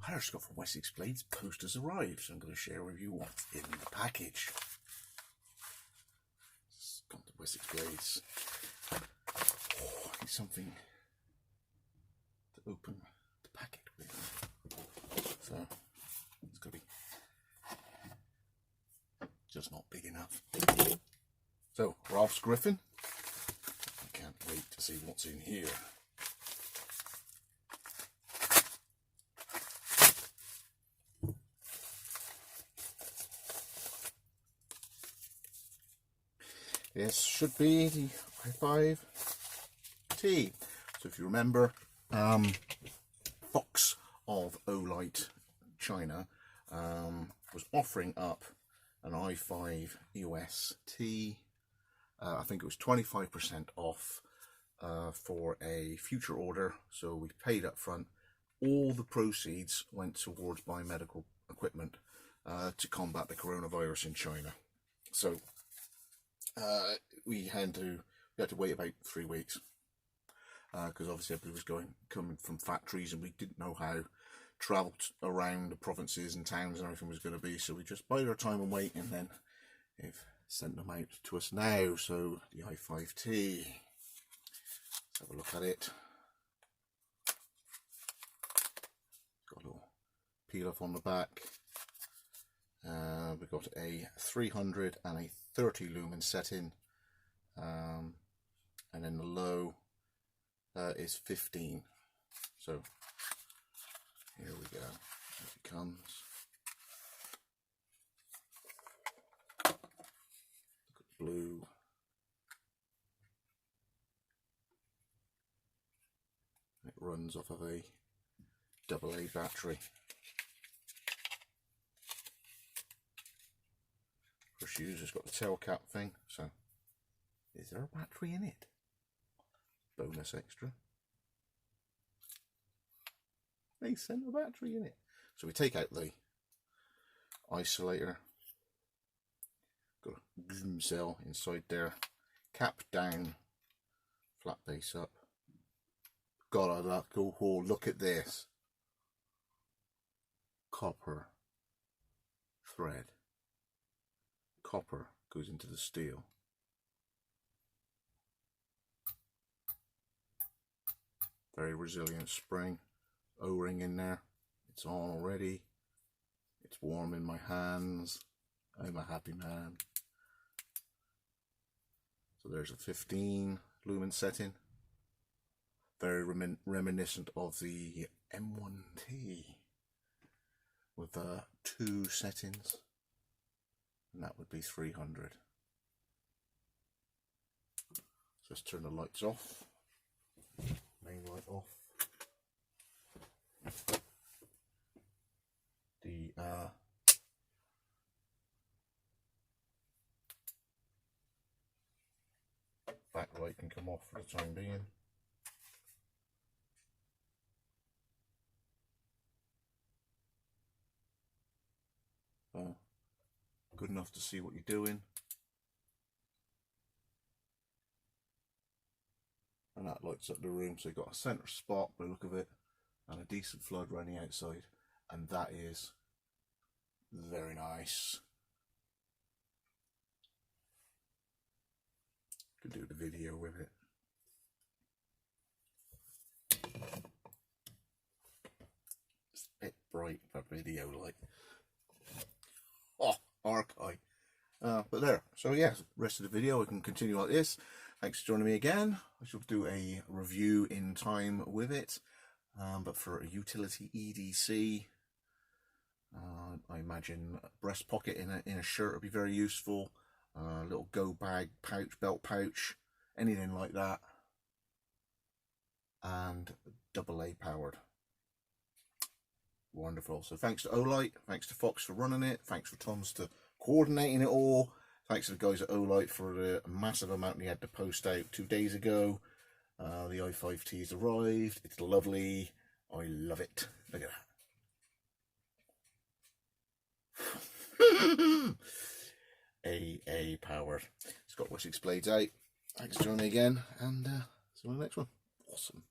Power Scott from Wessex Blades. Post has arrived, so I'm going to share with you what's in the package. It's got the Wessex Blades. Oh, I need something to open the packet with. So it's going to be just not big enough. So Ralph's Griffin. I can't wait to see what's in here. This should be the i5T. So if you remember, Fox of Olight China was offering up an i5 EOS T. I think it was 25% off for a future order. So we paid up front. All the proceeds went towards buying medical equipment to combat the coronavirus in China. So we had to wait about 3 weeks because obviously everybody was coming from factories, and we didn't know how travel around the provinces and towns and everything was going to be. So we just bided our time and wait, and then they've sent them out to us now. So the i5T. Let's have a look at it. Got a little peel off on the back. We've got a 300 and a 30 lumen setting, and then the low is 15. So here we go. Here it comes. Look at the blue. It runs off of a AA battery. Shoes has got the tail cap thing. So is there a battery in it? Bonus extra. They sent a battery in it. So we take out the isolator, got a zoom cell inside there, cap down, flat base up. God, I like, oh, look at this. Copper thread. Copper goes into the steel. Very resilient spring. O-ring in there. It's on already. It's warm in my hands. I'm a happy man. So there's a 15 lumen setting. Very reminiscent of the M1T with 2 settings. And that would be 300. So let's turn the lights off. Main light off. The back light can come off for the time being. Good enough to see what you're doing. And that lights up the room, so you've got a centre spot by the look of it, and a decent flood running outside, and that is very nice. Could do the video with it. It's a bit bright for video light. Oh, archive. But there. So yeah, rest of the video I can continue like this. Thanks for joining me again. I shall do a review in time with it. But for a utility EDC, I imagine a breast pocket in a shirt would be very useful. Little go bag, pouch, belt pouch, anything like that. And AA powered. Wonderful. So thanks to Olight, thanks to Fox for running it, thanks for Tom's to coordinating it all, thanks to the guys at Olight for the massive amount they had to post out 2 days ago. The i5T's arrived. It's lovely. I love it. Look at that. AA powered. It's got Wessex Blades out. Thanks for joining me again, and see you on the next one. Awesome.